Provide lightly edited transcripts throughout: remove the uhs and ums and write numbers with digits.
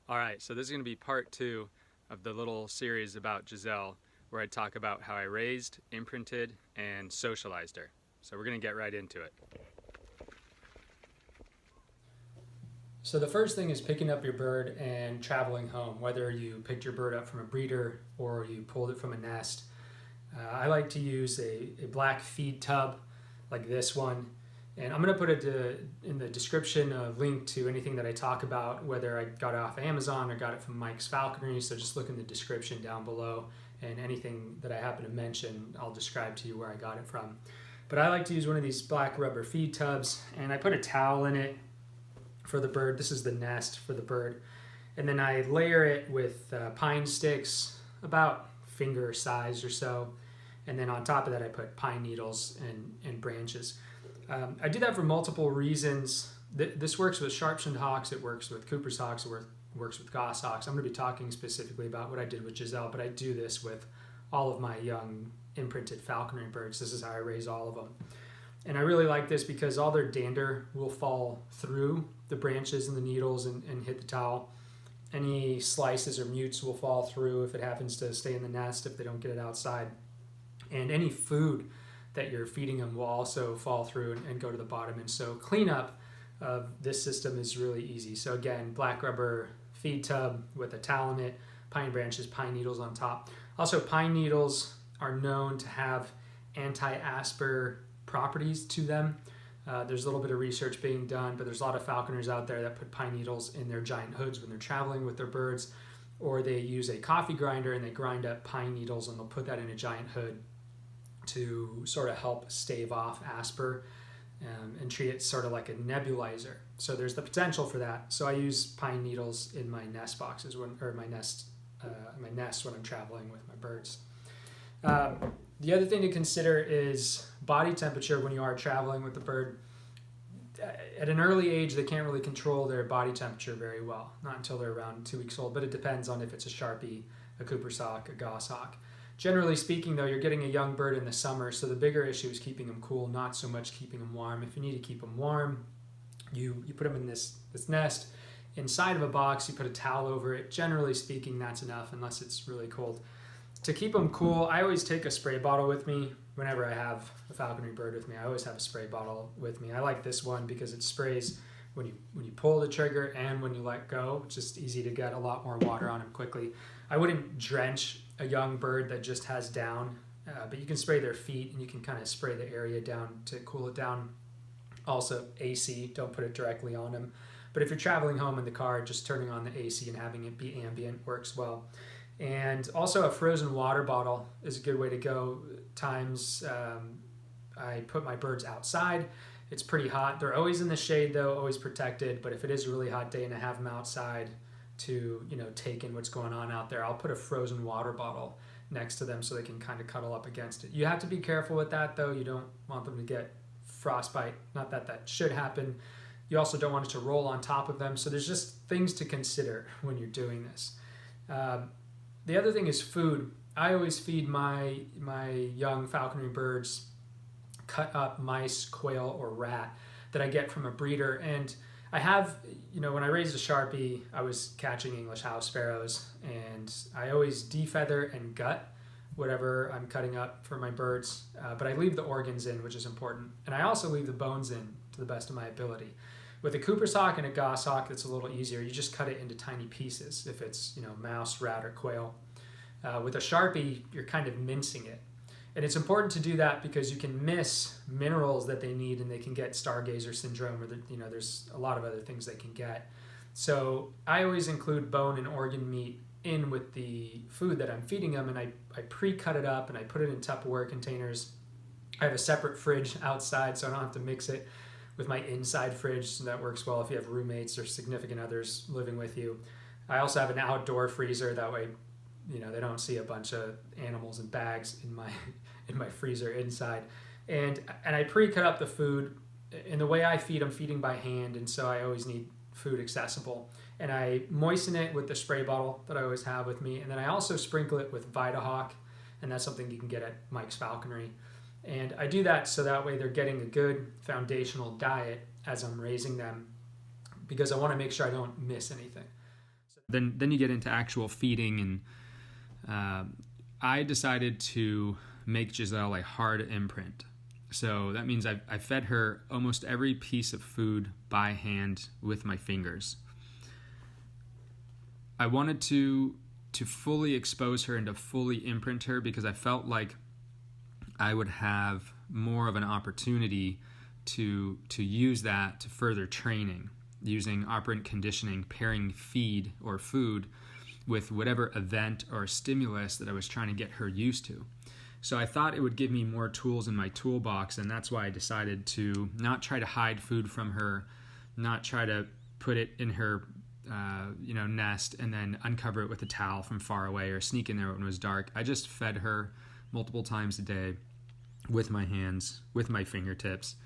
All right, so this is going to be part two of the little series about Giselle, where I talk about how I raised, imprinted, and socialized her. So we're going to get right into it. So the first thing is picking up your bird and traveling home, whether you picked your bird up from a breeder or you pulled it from a nest. I like to use a black feed tub like this one. And I'm going to put it in the description a link to anything that I talk about, whether I got it off Amazon or got it from Mike's Falconry. So just look in the description down below, and anything that I happen to mention, I'll describe to you where I got it from. But I like to use one of these black rubber feed tubs, and I put a towel in it for the bird. This is the nest for the bird. And then I layer it with pine sticks, about finger size or so. And then on top of that, I put pine needles and branches. I do that for multiple reasons. This works with sharp-shinned hawks. It works with Cooper's hawks. It works with goshawks. I'm going to be talking specifically about what I did with Giselle, but I do this with all of my young imprinted falconry birds. This is how I raise all of them. And I really like this because all their dander will fall through the branches and the needles and hit the towel. Any slices or mutes will fall through if it happens to stay in the nest, if they don't get it outside. And any food that you're feeding them will also fall through and go to the bottom. And so cleanup of this system is really easy. So again, black rubber feed tub with a towel in it, pine branches, pine needles on top. Also, pine needles are known to have anti-asper properties to them. There's a little bit of research being done, but there's a lot of falconers out there that put pine needles in their giant hoods when they're traveling with their birds, or they use a coffee grinder and they grind up pine needles and they'll put that in a giant hood to sort of help stave off asper and treat it sort of like a nebulizer. So there's the potential for that. So I use pine needles in my nest boxes or my nest when I'm traveling with my birds. The other thing to consider is body temperature when you are traveling with the bird. At an early age, they can't really control their body temperature very well, not until they're around 2 weeks old, but it depends on if it's a Sharpie, a Cooper's hawk, a goshawk. Generally speaking, though, you're getting a young bird in the summer, so the bigger issue is keeping them cool, not so much keeping them warm. If you need to keep them warm, you put them in this nest. Inside of a box, you put a towel over it. Generally speaking, that's enough unless it's really cold. To keep them cool, I always take a spray bottle with me whenever I have a falconry bird with me. I always have a spray bottle with me. I like this one because it sprays when you pull the trigger and when you let go. It's just easy to get a lot more water on them quickly. I wouldn't drench a young bird that just has down, but you can spray their feet and you can kind of spray the area down to cool it down. Also, AC, don't put it directly on them. But if you're traveling home in the car, just turning on the AC and having it be ambient works well. And also a frozen water bottle is a good way to go. Times I put my birds outside. It's pretty hot. They're always in the shade though, always protected. But if it is a really hot day and I have them outside to take in what's going on out there, I'll put a frozen water bottle next to them so they can kind of cuddle up against it. You have to be careful with that though. You don't want them to get frostbite. Not that that should happen. You also don't want it to roll on top of them. So there's just things to consider when you're doing this. The other thing is food. I always feed my young falconry birds cut up mice, quail, or rat that I get from a breeder. And I have, when I raised a Sharpie, I was catching English house sparrows, and I always defeather and gut whatever I'm cutting up for my birds, but I leave the organs in, which is important. And I also leave the bones in to the best of my ability. With a Cooper's hawk and a goshawk, it's a little easier. You just cut it into tiny pieces if it's mouse, rat, or quail. With a Sharpie, you're kind of mincing it. And it's important to do that because you can miss minerals that they need and they can get stargazer syndrome or there's a lot of other things they can get. So I always include bone and organ meat in with the food that I'm feeding them, and I pre-cut it up and I put it in Tupperware containers. I have a separate fridge outside so I don't have to mix it with my inside fridge, so that works well if you have roommates or significant others living with you. I also have an outdoor freezer, that way they don't see a bunch of animals and bags in my freezer inside. And I pre-cut up the food. In the way I feed, I'm feeding by hand, and so I always need food accessible. And I moisten it with the spray bottle that I always have with me, and then I also sprinkle it with Vitahawk, and that's something you can get at Mike's Falconry. And I do that so that way they're getting a good foundational diet as I'm raising them, because I want to make sure I don't miss anything. Then you get into actual feeding, and I decided to make Giselle a hard imprint. So that means I fed her almost every piece of food by hand with my fingers. I wanted to fully expose her and to fully imprint her because I felt like I would have more of an opportunity to use that to further training, using operant conditioning, pairing feed or food with whatever event or stimulus that I was trying to get her used to. So I thought it would give me more tools in my toolbox, and that's why I decided to not try to hide food from her, not try to put it in her nest and then uncover it with a towel from far away or sneak in there when it was dark. I just fed her multiple times a day with my hands, with my fingertips.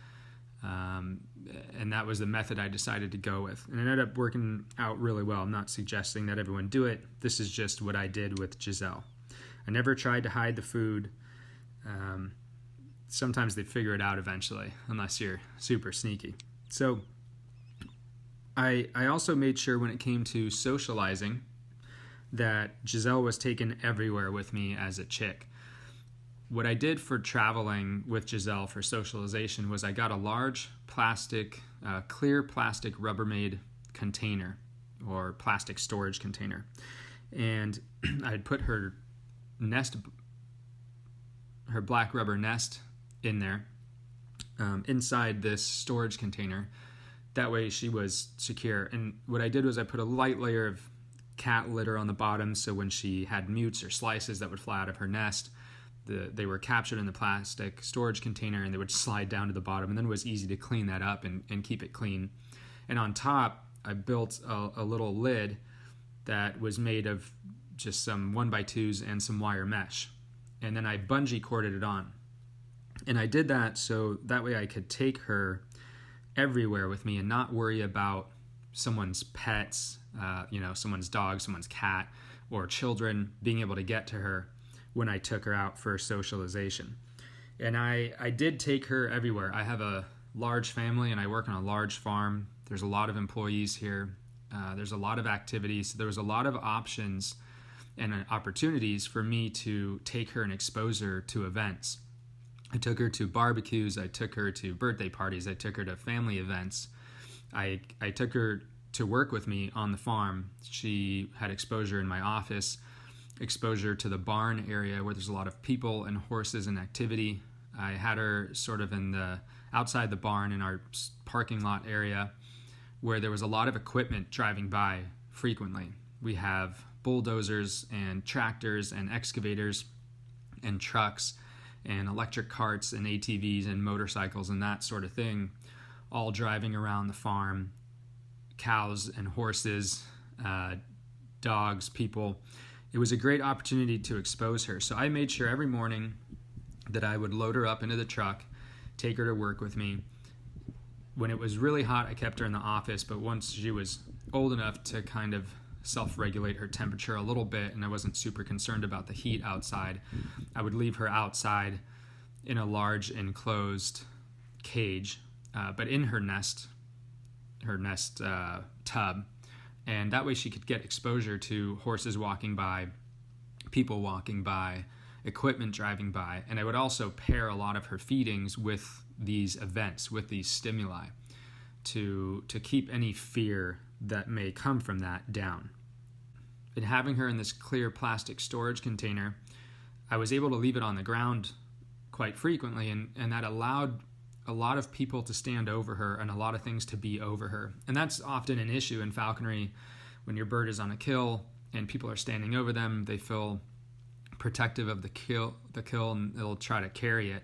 And that was the method I decided to go with. And it ended up working out really well. I'm not suggesting that everyone do it. This is just what I did with Giselle. I never tried to hide the food. Sometimes they figure it out eventually, unless you're super sneaky. So I also made sure when it came to socializing that Giselle was taken everywhere with me as a chick. What I did for traveling with Giselle for socialization was I got a large clear plastic Rubbermaid container or plastic storage container. And I'd put her black rubber nest in there, inside this storage container. That way she was secure. And what I did was I put a light layer of cat litter on the bottom, so when she had mutes or slices that would fly out of her nest, they were captured in the plastic storage container and they would slide down to the bottom, and then it was easy to clean that up and keep it clean. And on top, I built a little lid that was made of just some 1x2s and some wire mesh. And then I bungee corded it on. And I did that so that way I could take her everywhere with me and not worry about someone's pets, someone's dog, someone's cat, or children being able to get to her when I took her out for socialization. And I did take her everywhere. I have a large family and I work on a large farm. There's a lot of employees here. There's a lot of activities. There was a lot of options and opportunities for me to take her and expose her to events. I took her to barbecues. I took her to birthday parties. I took her to family events. I took her to work with me on the farm. She had exposure in my office, exposure to the barn area where there's a lot of people and horses and activity. I had her sort of outside the barn in our parking lot area where there was a lot of equipment driving by frequently. We have bulldozers and tractors and excavators and trucks and electric carts and ATVs and motorcycles and that sort of thing, all driving around the farm. Cows and horses, dogs, people. It was a great opportunity to expose her. So I made sure every morning that I would load her up into the truck, take her to work with me. When it was really hot, I kept her in the office, but once she was old enough to kind of self-regulate her temperature a little bit and I wasn't super concerned about the heat outside, I would leave her outside in a large enclosed cage, but in her nest tub, and that way she could get exposure to horses walking by, people walking by, equipment driving by. And I would also pair a lot of her feedings with these events, with these stimuli, to keep any fear that may come from that down. And having her in this clear plastic storage container, I was able to leave it on the ground quite frequently, and that allowed a lot of people to stand over her and a lot of things to be over her. And that's often an issue in falconry when your bird is on a kill and people are standing over them. They feel protective of the kill and they'll try to carry it.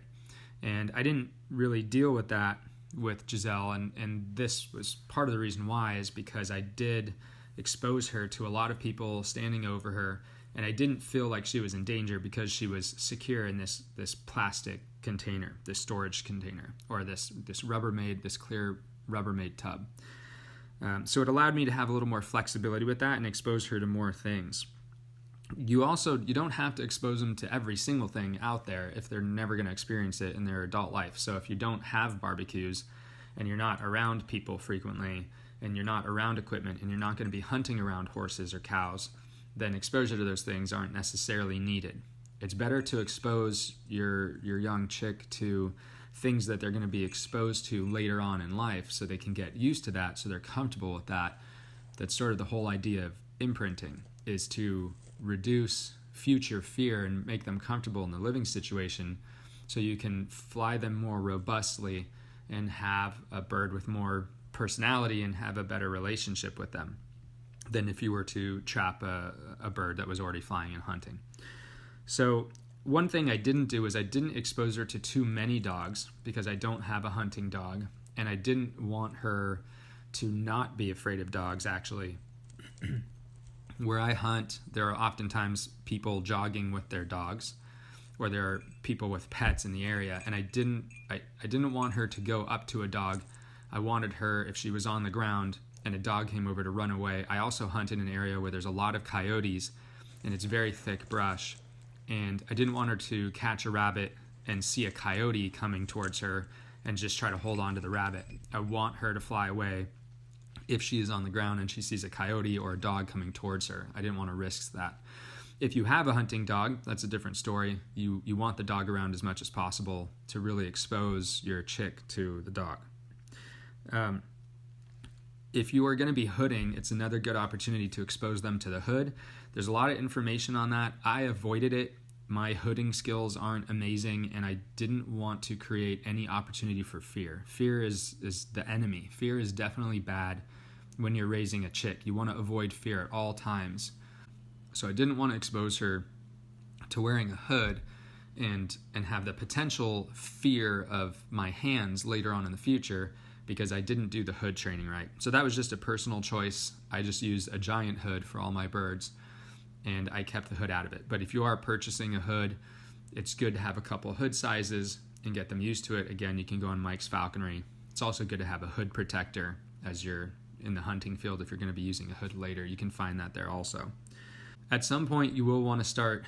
And I didn't really deal with that with Giselle, and this was part of the reason why, is because I did expose her to a lot of people standing over her, and I didn't feel like she was in danger because she was secure in this plastic container, this storage container, or this clear Rubbermaid tub. So it allowed me to have a little more flexibility with that and expose her to more things. You don't have to expose them to every single thing out there if they're never going to experience it in their adult life. So if you don't have barbecues and you're not around people frequently and you're not around equipment and you're not going to be hunting around horses or cows, then exposure to those things aren't necessarily needed. It's better to expose your young chick to things that they're going to be exposed to later on in life so they can get used to that, so they're comfortable with that. That's sort of the whole idea of imprinting, is to reduce future fear and make them comfortable in the living situation so you can fly them more robustly and have a bird with more personality and have a better relationship with them than if you were to trap a bird that was already flying and hunting. So one thing I didn't do is I didn't expose her to too many dogs because I don't have a hunting dog, and I didn't want her to not be afraid of dogs, actually. Where I hunt, there are oftentimes people jogging with their dogs, or there are people with pets in the area, and I didn't want her to go up to a dog. I wanted her, if she was on the ground and a dog came over, to run away. I also hunt in an area where there's a lot of coyotes and it's very thick brush, and I didn't want her to catch a rabbit and see a coyote coming towards her and just try to hold on to the rabbit. I want her to fly away if she is on the ground and she sees a coyote or a dog coming towards her. I didn't want to risk that. If you have a hunting dog, that's a different story. You want the dog around as much as possible to really expose your chick to the dog. If you are going to be hooding, it's another good opportunity to expose them to the hood. There's a lot of information on that. I avoided it. My hooding skills aren't amazing, and I didn't want to create any opportunity for fear. Fear is the enemy. Fear is definitely bad when you're raising a chick. You want to avoid fear at all times. So I didn't want to expose her to wearing a hood and have the potential fear of my hands later on in the future, because I didn't do the hood training right. So that was just a personal choice. I just used a giant hood for all my birds, and I kept the hood out of it. But if you are purchasing a hood, it's good to have a couple hood sizes and get them used to it. Again, you can go on Mike's Falconry. It's also good to have a hood protector as you're in the hunting field. If you're going to be using a hood later, you can find that there also. At some point, you will want to start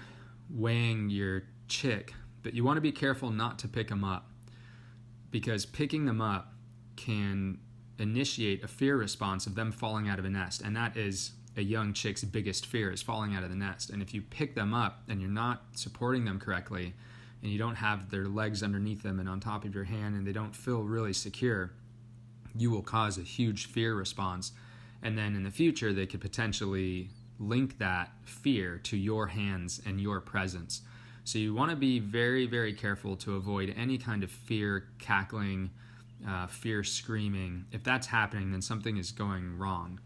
weighing your chick, but you want to be careful not to pick them up, because picking them up can initiate a fear response of them falling out of a nest, and that is a young chick's biggest fear, is falling out of the nest. And if you pick them up and you're not supporting them correctly, and you don't have their legs underneath them and on top of your hand, and they don't feel really secure, you will cause a huge fear response. And then in the future, they could potentially link that fear to your hands and your presence. So you want to be very, very careful to avoid any kind of fear cackling, fear screaming. If that's happening, then something is going wrong.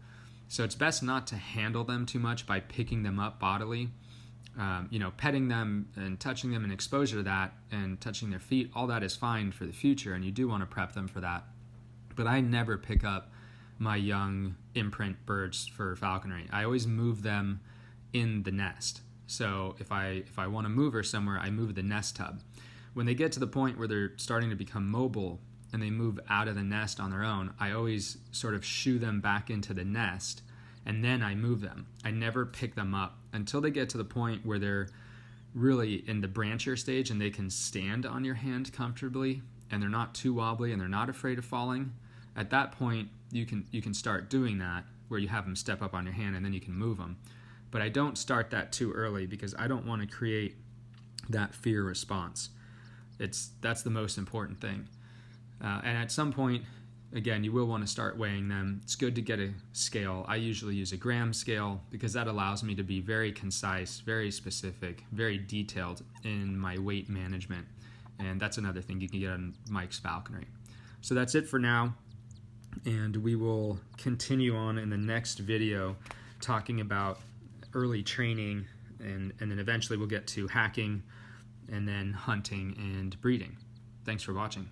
So it's best not to handle them too much by picking them up bodily. Petting them and touching them and exposure to that and touching their feet, all that is fine for the future, and you do want to prep them for that. But I never pick up my young imprint birds for falconry. I always move them in the nest. So if I want to move her somewhere, I move the nest tub. When they get to the point where they're starting to become mobile and they move out of the nest on their own, I always sort of shoo them back into the nest, and then I move them. I never pick them up until they get to the point where they're really in the brancher stage and they can stand on your hand comfortably and they're not too wobbly and they're not afraid of falling. At that point, you can start doing that, where you have them step up on your hand and then you can move them. But I don't start that too early, because I don't want to create that fear response. That's the most important thing. And at some point, again, you will want to start weighing them. It's good to get a scale. I usually use a gram scale because that allows me to be very concise, very specific, very detailed in my weight management. And that's another thing you can get on Mike's Falconry. So that's it for now. And we will continue on in the next video talking about early training, and then eventually we'll get to hacking and then hunting and breeding. Thanks for watching.